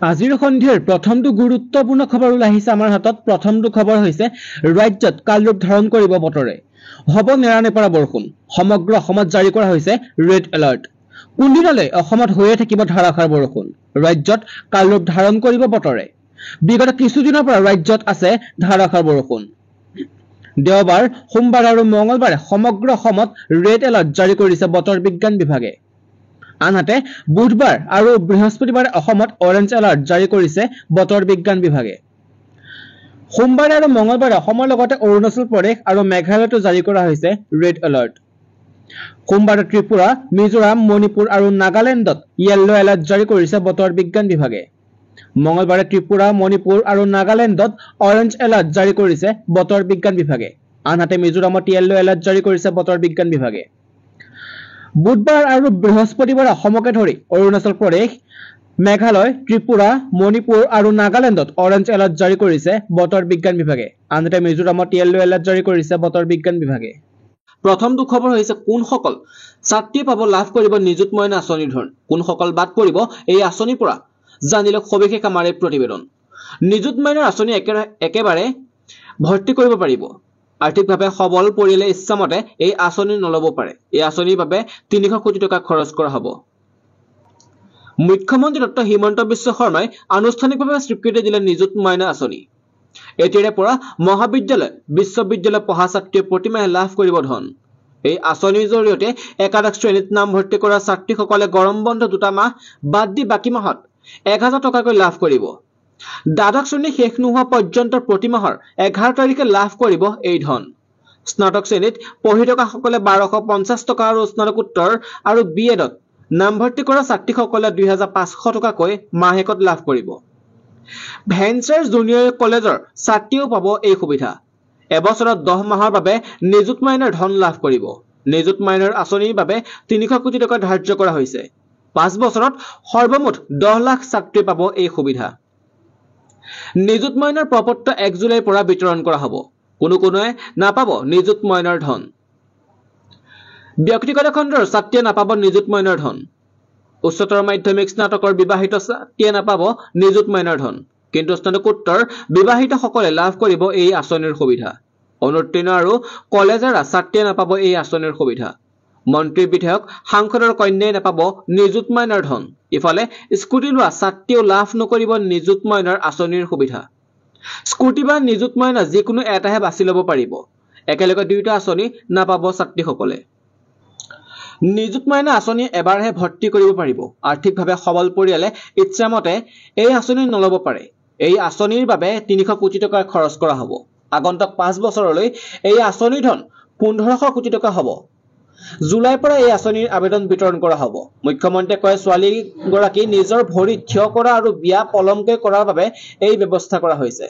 আজিৰ সন্ধিয়াৰ প্ৰথমটো গুৰুত্বপূৰ্ণ খবৰ ওলাই আহিছে আমাৰ হাতত। প্ৰথমটো খবৰ হৈছে ৰাজ্যত কাল ৰূপ ধাৰণ কৰিব বতৰে। হ'ব নেৰানেপেৰা বৰষুণ। সমগ্ৰ অসমত জাৰি কৰা হৈছে ৰেড এলাৰ্ট। কোনদিনালৈ অসমত হৈয়ে থাকিব ধাৰাসাৰ বৰষুণ। ৰাজ্যত কাল ৰূপ ধাৰণ কৰিব বতৰে। বিগত কিছুদিনৰ পৰা ৰাজ্যত আছে ধাৰাসাৰ বৰষুণ। দেওবাৰ, সোমবাৰ আৰু মঙলবাৰে সমগ্ৰ অসমত ৰেড এলাৰ্ট জাৰি কৰিছে বতৰ বিজ্ঞান বিভাগে। আনহাতে বুধবাৰ আৰু বৃহস্পতিবাৰে অসমত অৰেঞ্জ এলাৰ্ট জাৰি কৰিছে বতৰ বিজ্ঞান বিভাগে। সোমবাৰে আৰু মঙলবাৰে অসমৰ লগতে অৰুণাচল প্ৰদেশ আৰু মেঘালয়তো জাৰি কৰা হৈছে ৰেড এলাৰ্ট। সোমবাৰে ত্ৰিপুৰা, মিজোৰাম, মণিপুৰ আৰু নাগালেণ্ডত য়েল্লো এলাৰ্ট জাৰি কৰিছে বতৰ বিজ্ঞান বিভাগে। মঙলবাৰে ত্ৰিপুৰা, মণিপুৰ আৰু নাগালেণ্ডত অৰেঞ্জ এলাৰ্ট জাৰি কৰিছে বতৰ বিজ্ঞান বিভাগে। আনহাতে মিজোৰামত য়েল্লো এলাৰ্ট জাৰি কৰিছে বতৰ বিজ্ঞান বিভাগে। বুধবাৰ আৰু বৃহস্পতিবাৰে অসমকে ধৰি অৰুণাচল প্ৰদেশ, মেঘালয়, ত্ৰিপুৰা, মণিপুৰ আৰু নাগালেণ্ডত অৰেঞ্জ এলাৰ্ট জাৰি কৰিছে বতৰ বিজ্ঞান বিভাগে। আনহাতে মিজোৰামত য়েল্লো এলাৰ্ট জাৰি কৰিছে বতৰ বিজ্ঞান বিভাগে। প্ৰথমটো খবৰ হৈছে কোনসকল ছাত্ৰীয়ে পাব লাভ কৰিব নিযুত মইনা আঁচনিৰ ধন। কোনসকল বাদ পৰিব এই আঁচনিৰ পৰা জানিলে সবিশেষ আমাৰ এই প্ৰতিবেদন। নিযুত মইনাৰ আঁচনি একেবাৰে ভৰ্তি কৰিব পাৰিব। আৰ্থিকভাৱে সবল পৰিয়ালে ইচ্ছামতে এই আঁচনি নলব পাৰে। এই আঁচনিৰ বাবে ৩০০ কোটি টকা খৰচ কৰা হ'ব। মুখ্যমন্ত্ৰী ডক্টৰ হিমন্ত বিশ্ব শৰ্মাই আনুষ্ঠানিকভাৱে স্বীকৃতি দিলে নিযুত মইনা আঁচনি। এতিয়াৰে পৰা মহাবিদ্যালয়, বিশ্ববিদ্যালয় পঢ়া ছাত্ৰীয়ে প্ৰতিমাহে লাভ কৰিব ধন। এই আঁচনিৰ জৰিয়তে একাদশ শ্ৰেণীত নামভৰ্তি কৰা ছাত্ৰীসকলে গৰম বন্ধ ২টা মাহ বাদ দি বাকী মাহত ১,০০০ টকাকৈ লাভ কৰিব। দ্বাদশ শ্ৰেণী শেষ নোহোৱা পৰ্যন্ত প্ৰতি মাহৰ ১১ তাৰিখে লাভ কৰিব এই ধন। স্নাতক শ্ৰেণীত পঢ়ি থকাসকলে ১,২৫০ টকা আৰু স্নাতকোত্তৰ আৰু BEdত নামভৰ্তি কৰা ছাত্ৰীসকলে ২,৫০০ টকাকৈ মাহেকত লাভ কৰিব। ভেঞ্চাৰ জুনিয়ৰ কলেজৰ ছাত্ৰীও পাব এই সুবিধা। এবছৰত ১০ মাহৰ বাবে নিযুত মইনাৰ ধন লাভ কৰিব। নিযুত মইনাৰ আঁচনিৰ বাবে ৩০০ কোটি টকা ধাৰ্য কৰা হৈছে। ৫ বছৰত সৰ্বমুঠ ১০ লাখ ছাত্ৰীয়ে পাব এই সুবিধা। নিযুত মইনাৰ প্ৰপত্ৰ ১ জুলাইৰ পৰা বিতৰণ কৰা হ'ব। কোনোৱে নাপাব নিযুত মইনাৰ ধন। ব্যক্তিগত খণ্ডৰ ছাত্ৰীয়ে নাপাব নিযুত মইনাৰ ধন। উচ্চতৰ মাধ্যমিক স্নাতকৰ বিবাহিত ছাত্ৰীয়ে নাপাব নিযুত মইনাৰ ধন। কিন্তু স্নাতকোত্তৰ বিবাহিতসকলে লাভ কৰিব এই আঁচনিৰ সুবিধা। অনুত্তীৰ্ণ আৰু কলেজ এৰা ছাত্ৰীয়ে নাপাব এই আঁচনিৰ সুবিধা। মন্ত্ৰী, বিধায়ক, সাংসদৰ কন্যাই নাপাব নিযুত মইনাৰ ধন। ইফালে স্কুটি লোৱা ছাত্ৰীয়েও লাভ নকৰিব নিযুত মইনাৰ আঁচনিৰ সুবিধা। স্কুটি বা নিযুত মইনা যিকোনো এটাহে বাছি ল'ব পাৰিব। একেলগে দুয়োটা আঁচনি নাপাব ছাত্ৰীসকলে। নিযুত মইনা আঁচনি এবাৰহে ভৰ্তি কৰিব পাৰিব। আৰ্থিকভাৱে সবল পৰিয়ালে ইচ্ছামতে এই আঁচনি নলব পাৰে। এই আঁচনিৰ বাবে ৩০০ কোটি টকা খৰচ কৰা হ'ব। আগন্তুক ৫ বছৰলৈ এই আঁচনিৰ ধন ১৫০০ কোটি টকা হ'ব। জুলাইৰ পৰা এই আঁচনিৰ আবেদন বিতৰণ কৰা হ'ব। মুখ্যমন্ত্ৰীয়ে কয়, ছোৱালীগৰাকী নিজৰ ভৰিত থিয় কৰা আৰু বিয়া পলমকৈ কৰাৰ বাবে এই ব্যৱস্থা কৰা হৈছে।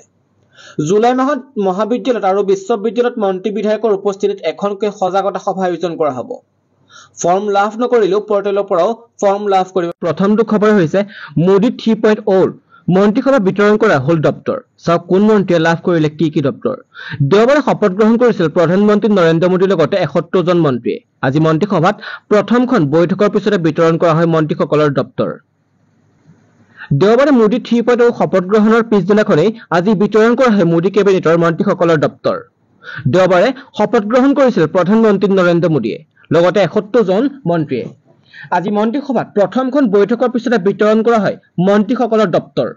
জুলাই মাহত মহাবিদ্যালয়ত আৰু বিশ্ববিদ্যালয়ত মন্ত্ৰী, বিধায়কৰ উপস্থিতিত এখনকৈ সজাগতা সভা আয়োজন কৰা হ'ব। ফৰ্ম লাভ নকৰিলেও পৰ্টেলৰ পৰাও ফৰ্ম লাভ কৰিব। প্ৰথমটো খবৰ হৈছে মোদী 3.0 মন্ত্ৰীসভা বিতৰণ কৰা হ'ল দপ্তৰ। চাওক কোন মন্ত্ৰীয়ে লাভ কৰিলে কি দপ্তৰ। দেওবাৰে শপত গ্ৰহণ কৰিছিল প্ৰধানমন্ত্ৰী নৰেন্দ্ৰ মোদীৰ লগতে ৭১ জন মন্ত্ৰীয়ে। আজি মন্ত্ৰীসভাত প্ৰথমখন বৈঠকৰ পিছতে বিতৰণ কৰা হয় মন্ত্ৰীসকলৰ দপ্তৰ। দেওবাৰে মোদী 3.0 শপত গ্ৰহণৰ পিছদিনাখনেই আজি বিতৰণ কৰা হয় মোদী কেবিনেটৰ মন্ত্ৰীসকলৰ দপ্তৰ। দেওবাৰে শপত গ্ৰহণ কৰিছিল প্ৰধানমন্ত্ৰী নৰেন্দ্ৰ মোদীয়ে লগতে ৭১ জন মন্ত্ৰীয়ে। আজি মন্ত্ৰীসভাত প্ৰথমখন বৈঠকৰ পিছতে বিতৰণ কৰা হয় মন্ত্ৰীসকলৰ দপ্তৰ।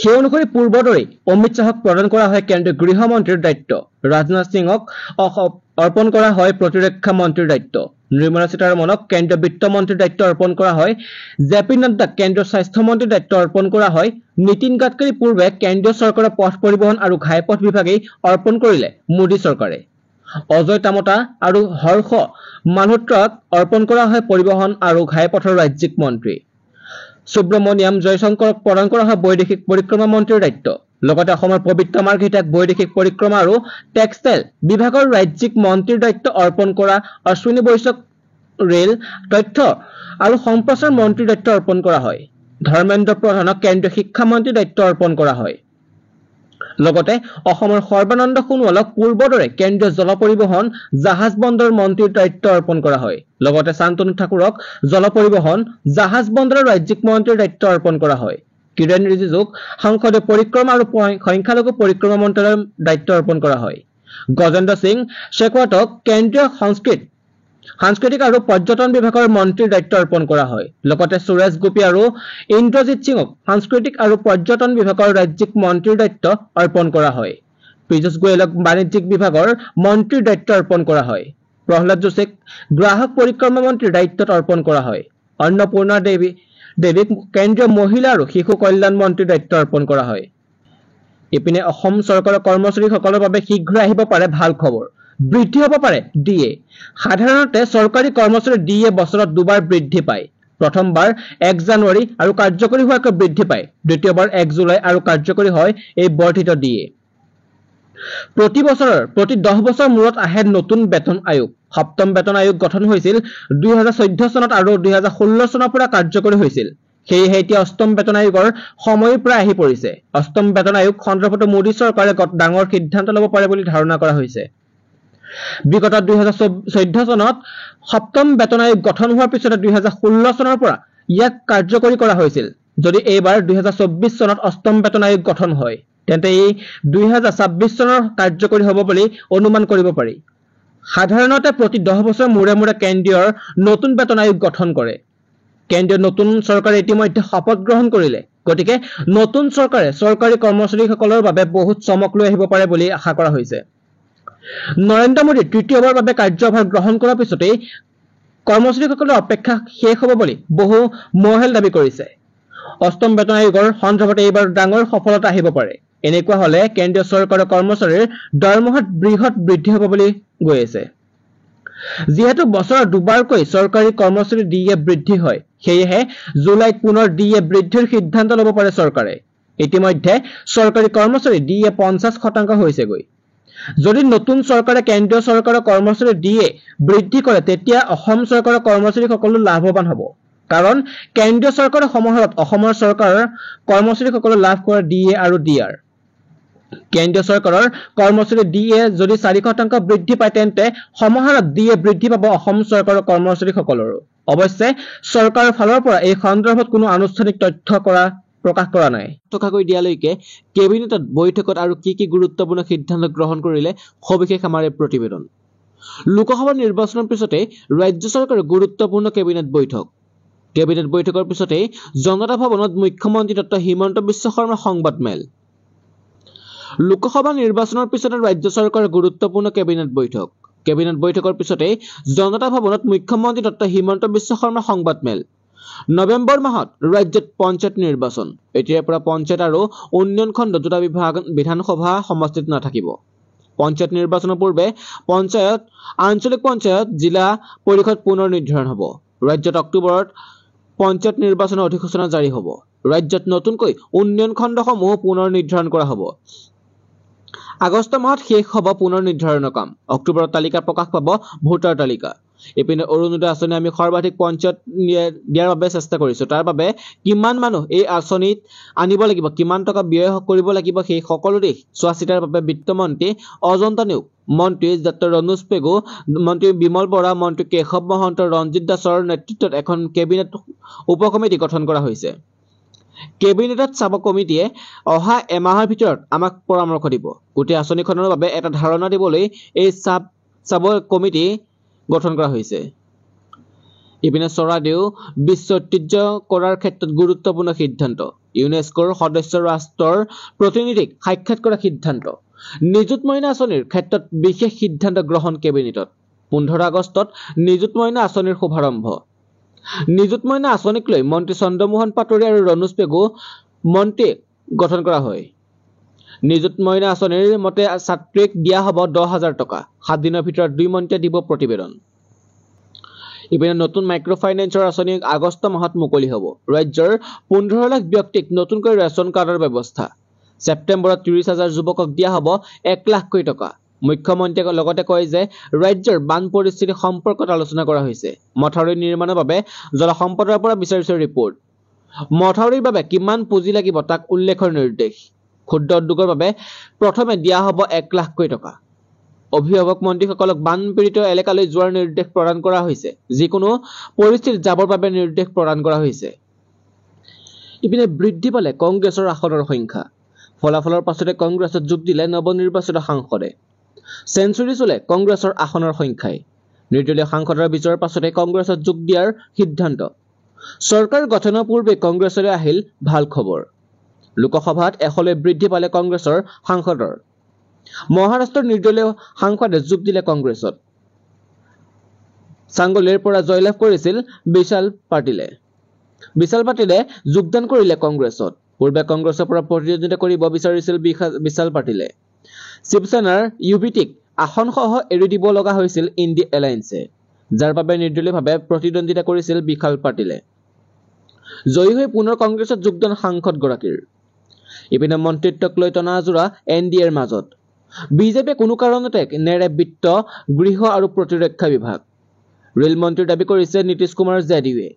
সেই অনুসৰি পূৰ্বৰ দৰেই অমিত শ্বাহক প্ৰদান কৰা হয় কেন্দ্ৰীয় গৃহমন্ত্ৰীৰ দায়িত্ব। ৰাজনাথ সিঙক অৰ্পণ কৰা হয় প্ৰতিৰক্ষা মন্ত্ৰীৰ দায়িত্ব। নিৰ্মলা সীতাৰমণক কেন্দ্ৰীয় বিত্ত মন্ত্ৰীৰ দায়িত্ব অৰ্পণ কৰা হয়। জে.পি. নাড্ডাক কেন্দ্ৰীয় স্বাস্থ্য মন্ত্ৰীৰ দায়িত্ব অৰ্পণ কৰা হয়। নীতিন গাডকাৰী পূৰ্বে কেন্দ্ৰীয় চৰকাৰৰ পথ পৰিবহণ আৰু ঘাইপথ বিভাগেই অৰ্পণ কৰিলে মোদী চৰকাৰে। অজয় টামটা আৰু হৰ্ষ মালহোত্ৰাক অৰ্পণ কৰা হয় পৰিবহণ আৰু ঘাইপথৰ ৰাজ্যিক মন্ত্ৰী। সুব্ৰমণিয়াম জয়শংকৰক প্ৰদান কৰা হয় বৈদেশিক পৰিক্ৰমা মন্ত্ৰীৰ দায়িত্ব। লগতে অসমৰ পবিত্ৰ মাৰ্ঘেৰিটাক বৈদেশিক পৰিক্ৰমা আৰু টেক্সটাইল বিভাগৰ ৰাজ্যিক মন্ত্ৰীৰ দায়িত্ব অৰ্পণ কৰা অশ্বিনী বৈষ্ণৱক ৰেল, তথ্য আৰু সম্প্ৰচাৰ মন্ত্ৰীৰ দায়িত্ব অৰ্পণ কৰা হয়। ধৰ্মেন্দ্ৰ প্ৰধানক কেন্দ্ৰীয় শিক্ষা মন্ত্ৰীৰ দায়িত্ব অৰ্পণ কৰা হয়। লগতে অসমৰ সৰ্বানন্দ সোণোৱালক পূৰ্বৰ দৰে কেন্দ্ৰীয় জল পৰিবহণ, জাহাজ বন্দৰ মন্ত্ৰীৰ দায়িত্ব অৰ্পণ কৰা হয়। লগতে শান্তনু ঠাকুৰক জল পৰিবহণ, জাহাজ বন্দৰৰ ৰাজ্যিক মন্ত্ৰীৰ দায়িত্ব অৰ্পণ কৰা হয়। কিৰেণ ৰিজিজুক সংসদীয় পৰিক্ৰমা আৰু সংখ্যালঘু পৰিক্ৰমা মন্ত্ৰালয়ৰ দায়িত্ব অৰ্পণ কৰা হয়। গজেন্দ্ৰ সিং শেখাৱতক কেন্দ্ৰীয় সাংস্কৃতিক আৰু পৰ্যটন বিভাগৰ মন্ত্ৰীৰ দায়িত্ব অৰ্পণ কৰা হয়। লগতে সুৰেশ গোপী আৰু ইন্দ্ৰজিৎ সিঙক সাংস্কৃতিক আৰু পৰ্যটন বিভাগৰ ৰাজ্যিক মন্ত্ৰীৰ দায়িত্ব অৰ্পণ কৰা হয়। পীযুষ গোয়েলক বাণিজ্যিক বিভাগৰ মন্ত্ৰীৰ দায়িত্ব অৰ্পণ কৰা হয়। প্ৰহ্লাদ যোশীক গ্ৰাহক পৰিক্ৰমা মন্ত্ৰীৰ দায়িত্বত অৰ্পণ কৰা হয়। অন্নপূৰ্ণা দেৱীক কেন্দ্ৰীয় মহিলা আৰু শিশু কল্যাণ মন্ত্ৰীৰ দায়িত্ব অৰ্পণ কৰা হয়। ইপিনে অসম চৰকাৰৰ কৰ্মচাৰীসকলৰ বাবে শীঘ্ৰ আহিব পাৰে ভাল খবৰ, বৃদ্ধি হ'ব পাৰে ডিএ। সাধাৰণতে চৰকাৰী কৰ্মচাৰীৰ ডিএ বছৰত দুবাৰ বৃদ্ধি পায়। প্ৰথমবাৰ 1 জানুৱাৰী আৰু কাৰ্যকৰী হোৱাকৈ বৃদ্ধি পায়। দ্বিতীয়বাৰ 1 জুলাই আৰু কাৰ্যকৰী হয় এই বৰ্ধিত ডিএ। প্ৰতি 10 বছৰ মূৰত আহে নতুন বেতন আয়োগ। সপ্তম বেতন আয়োগ গঠন হৈছিল 2014 চনত আৰু 2016 চনৰ পৰা কাৰ্যকৰী হৈছিল। সেয়েহে এতিয়া অষ্টম বেতন আয়োগৰ সময় প্ৰায় আহি পৰিছে। অষ্টম বেতন আয়োগ সন্দৰ্ভত মোদী চৰকাৰে ডাঙৰ সিদ্ধান্ত ল'ব পাৰে বুলি ধাৰণা কৰা হৈছে। বিগত 2014 চনত সপ্তম বেতন আয়োগ গঠন হোৱাৰ পিছতে 2016 চনৰ পৰা ইয়াক কাৰ্যকৰী কৰা হৈছিল। যদি এইবাৰ 2024 চনত অষ্টম বেতন আয়োগ গঠন হয়, তেন্তে এই 2026 চনৰ কাৰ্যকৰী হ'ব বুলি অনুমান কৰিব পাৰি। সাধাৰণতে প্ৰতি 10 বছৰ মূৰে মূৰে কেন্দ্ৰীয় নতুন বেতন আয়োগ গঠন কৰে। কেন্দ্ৰীয় নতুন চৰকাৰে ইতিমধ্যে শপত গ্ৰহণ কৰিলে। গতিকে নতুন চৰকাৰে চৰকাৰী কৰ্মচাৰীসকলৰ বাবে বহুত চমক লৈ আহিব পাৰে বুলি আশা কৰা হৈছে। নৰেন্দ্ৰ মোদী তৃতীয়বাৰৰ বাবে কাৰ্যভাৰ গ্ৰহণ কৰাৰ পিছতেই কৰ্মচাৰীসকলৰ অপেক্ষা শেষ হ'ব বুলি বহু মহল দাবী কৰিছে। অষ্টম বেতন আয়োগৰ সন্দৰ্ভত এইবাৰ ডাঙৰ সফলতা আহিব পাৰে। এনেকুৱা হলে কেন্দ্ৰীয় চৰকাৰৰ কৰ্মচাৰীৰ দৰমহাত বৃহৎ বৃদ্ধি হ'ব বুলি গৈ আছে। যিহেতু বছৰত দুবাৰকৈ চৰকাৰী কৰ্মচাৰীৰ ডিএ বৃদ্ধি হয়, সেয়েহে জুলাইত পুনৰ ডিএ বৃদ্ধিৰ সিদ্ধান্ত ল'ব পাৰে চৰকাৰে। ইতিমধ্যে চৰকাৰী কৰ্মচাৰী ডিএ 50% হৈছেগৈ। যদি নতুন চৰকাৰে কেন্দ্ৰীয় চৰকাৰৰ কৰ্মচাৰীৰ ডিএ বৃদ্ধি কৰে, তেতিয়া অসম চৰকাৰৰ কৰ্মচাৰীসকলো লাভৱান হ'ব। কাৰণ কেন্দ্ৰীয় চৰকাৰৰ সমাহাৰত অসমৰ চৰকাৰৰ কৰ্মচাৰীসকলে লাভ কৰে ডিএ আৰু ডিআৰ। কেন্দ্ৰীয় চৰকাৰৰ কৰ্মচাৰীৰ ডিএ যদি 4% বৃদ্ধি পায়, তেন্তে সমাহাৰত ডিএ বৃদ্ধি পাব অসম চৰকাৰৰ কৰ্মচাৰীসকলৰো। অৱশ্যে চৰকাৰৰ ফালৰ পৰা এই সন্দৰ্ভত কোনো আনুষ্ঠানিক তথ্য প্ৰকাশ কৰা নাই। টকাকৈ দিয়ালৈকে কেবিনেটত বৈঠকত আৰু কি গুৰুত্বপূৰ্ণ সিদ্ধান্ত গ্ৰহণ কৰিলে, সবিশেষ আমাৰ এই প্ৰতিবেদন। লোকসভা নিৰ্বাচনৰ পিছতে ৰাজ্য চৰকাৰৰ গুৰুত্বপূৰ্ণ কেবিনেট বৈঠক। কেবিনেট বৈঠকৰ পিছতে জনতা ভৱনত মুখ্যমন্ত্ৰী ডক্টৰ হিমন্ত বিশ্ব শৰ্মাৰ সংবাদমেল। লোকসভা নিৰ্বাচনৰ পিছতে ৰাজ্য চৰকাৰৰ গুৰুত্বপূৰ্ণ কেবিনেট বৈঠক। কেবিনেট বৈঠকৰ পিছতে জনতা ভৱনত মুখ্যমন্ত্ৰী ডক্টৰ হিমন্ত বিশ্ব শৰ্মাৰ সংবাদমেল। নৱেম্বৰ মাহত ৰাজ্যত পঞ্চায়ত নিৰ্বাচন। এতিয়াৰ পৰা পঞ্চায়ত আৰু উন্নয়ন খণ্ড দুটা বিধানসভা সমষ্টিত নাথাকিব। পঞ্চায়ত নিৰ্বাচনৰ পূৰ্বে পঞ্চায়ত, আঞ্চলিক পঞ্চায়ত, জিলা পৰিষদ পুনৰ নিৰ্ধাৰণ হ'ব। ৰাজ্যত অক্টোবৰত পঞ্চায়ত নিৰ্বাচনৰ অধিসূচনা জাৰি হ'ব। ৰাজ্যত নতুনকৈ উন্নয়ন খণ্ডসমূহ পুনৰ নিৰ্ধাৰণ কৰা হ'ব। আগষ্ট মাহত শেষ হ'ব পুনৰ নিৰ্ধাৰণৰ কাম। অক্টোবৰত তালিকা প্ৰকাশ পাব, ভোটাৰ তালিকা। ইপিনে অৰুণোদয় আঁচনি আমি সৰ্বাধিক পঞ্চায়ত দিয়াৰ বাবে চেষ্টা কৰিছো। তাৰ বাবে কিমান মানুহ এই আঁচনিত আনিব লাগিব, কিমান টকা ব্যয় কৰিব লাগিব, সেই সকলো দিশ চোৱা চিতাৰ বাবে বিত্তমন্ত্ৰী অজন্তা নেওগ, মন্ত্ৰী ডক্টৰ ৰণোজ পেগু, মন্ত্ৰী বিমল বৰা, মন্ত্ৰী কেশৱ মহন্ত, ৰঞ্জিত দাসৰ নেতৃত্বত এখন কেবিনেট উপকমিটি গঠন কৰা হৈছে। কেবিনেটত চাব কমিটিয়ে অহা এমাহৰ ভিতৰত আমাক পৰামৰ্শ দিব। গোটেই আঁচনিখনৰ বাবে এটা ধাৰণা দিবলৈ এই চাব কমিটি গঠন কৰা হৈছে। ইপিনে চৰাইদেউ বিশ্ব ঐতিহ্য কৰাৰ ক্ষেত্ৰত গুৰুত্বপূৰ্ণ সিদ্ধান্ত। ইউনেস্কোৰ সদস্য ৰাষ্ট্ৰৰ প্ৰতিনিধিক সাক্ষাৎ কৰা সিদ্ধান্ত। নিযুত মইনা আঁচনিৰ ক্ষেত্ৰত বিশেষ সিদ্ধান্ত গ্ৰহণ কেবিনেটত। 15 আগষ্টত নিযুত মইনা আঁচনিৰ শুভাৰম্ভ। নিযুত মইনা আঁচনিক লৈ মন্ত্ৰী চন্দ্ৰমোহন পাটোৱাৰী আৰু ৰণোজ পেগু মন্ত্ৰী গঠন কৰা হয়। নিযুত মইনা আঁচনিৰ মতে ছাত্ৰীক দিয়া হ'ব 10,000 টকা। 7 দিনৰ ভিতৰত 2 মন্ত্ৰীয়ে দিব প্ৰতিবেদন। ইপিনে নতুন মাইক্ৰ ফাইনেন্সৰ আঁচনি আগষ্ট মাহত মুকলি হ'ব। ৰাজ্যৰ 15 লাখ ব্যক্তিক নতুনকৈ ৰেচন কাৰ্ডৰ ব্যৱস্থা। ছেপ্টেম্বৰত 30,000 যুৱকক দিয়া হ'ব 1 লাখকৈ টকা। মুখ্যমন্ত্ৰীয়ে লগতে কয় যে ৰাজ্যৰ বান পৰিস্থিতি সম্পৰ্কত আলোচনা কৰা হৈছে। মথাউৰি নিৰ্মাণৰ বাবে জলসম্পদৰ পৰা বিচাৰিছে ৰিপৰ্ট। মথাউৰিৰ বাবে কিমান পুঁজি লাগিব তাক উল্লেখৰ নিৰ্দেশ। ক্ষুদ্ৰ উদ্যোগৰ বাবে প্ৰথমে দিয়া হ'ব 1 লাখকৈ টকা। অভিভাৱক মন্ত্ৰীসকলক বানপীড়িত এলেকালৈ যোৱাৰ নিৰ্দেশ প্ৰদান কৰা হৈছে। যিকোনো পৰিস্থিতিত যাবৰ বাবে নিৰ্দেশ প্ৰদান কৰা হৈছে। ইপিনে বৃদ্ধি পালে কংগ্ৰেছৰ আসনৰ সংখ্যা ফলাফলৰ পাছতে কংগ্ৰেছত যোগ দিলে নৱনিৰ্বাচিত সাংসদে সেঞ্চুৰী চলে কংগ্ৰেছৰ আসনৰ সংখ্যাই নিৰ্দলীয় সাংসদৰ বিজয়ৰ পাছতে কংগ্ৰেছত যোগ দিয়াৰ সিদ্ধান্ত চৰকাৰ গঠনৰ পূৰ্বে কংগ্ৰেছলৈ আহিল ভাল খবৰ লোকসভাত 100লৈ বৃদ্ধি পালে কংগ্ৰেছৰ সাংসদৰ মহাৰাষ্ট্ৰৰ নিৰ্দলীয় সাংসদে যোগ দিলে কংগ্ৰেছত সাংগলিৰ পৰা জয়লাভ কৰিছিল বিশাল পাটিলে যোগদান কৰিলে কংগ্ৰেছত পূৰ্বে কংগ্ৰেছৰ পৰা প্ৰতিদ্বন্দ্বিতা কৰিব বিচাৰিছিল বিশাল পাটিলে শিৱসেনাৰ ইউবিটিক আসনসহ এৰি দিব লগা হৈছিল ইণ্ডিয়া এলায়েন্সে যাৰ বাবে নিৰ্দলীয়ভাৱে প্ৰতিদ্বন্দ্বিতা কৰিছিল বিশাল পাটিলে জয়ী হৈ পুনৰ কংগ্ৰেছত যোগদান সাংসদগৰাকীৰ ইপিনে মন্ত্ৰিত্বক লৈ টনাজোৰা এনডিএৰ মাজত বিজেপিয়ে কোনো কাৰণতে নেৰে বিত্ত গৃহ আৰু প্ৰতিৰক্ষা বিভাগ ৰেল মন্ত্ৰী দাবী কৰিছে নীতিশ কুমাৰ জেডিউৱে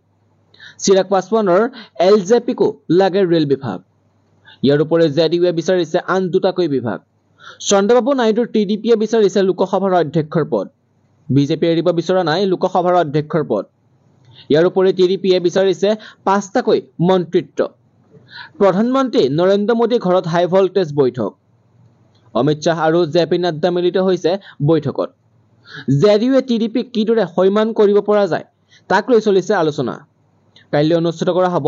চিৰাগ পাছৱানৰ এলজেপিকো লাগে ৰেল বিভাগ ইয়াৰ উপৰি জেডিউৱে বিচাৰিছে আন দুটাকৈ বিভাগ চন্দ্ৰবাবু নাইডুৰ টিডিপিয়ে বিচাৰিছে লোকসভাৰ অধ্যক্ষৰ পদ বিজেপি এৰিব বিচৰা নাই লোকসভাৰ অধ্যক্ষৰ পদ ইয়াৰ উপৰি টিডিপিয়ে বিচাৰিছে 5টাকৈ মন্ত্ৰিত্ব প্ৰধানমন্ত্ৰী নৰেন্দ্ৰ মোদীৰ ঘৰত হাই ভল্টেজ বৈঠক অমিত শাহ আৰু জেপি নাড্ডা মিলিত হৈছে বৈঠকত জেডিউৱে টিডিপিক কিদৰে সৈমান কৰিব পৰা যায় তাক লৈ চলিছে আলোচনা কাইলৈ অনুষ্ঠিত কৰা হ'ব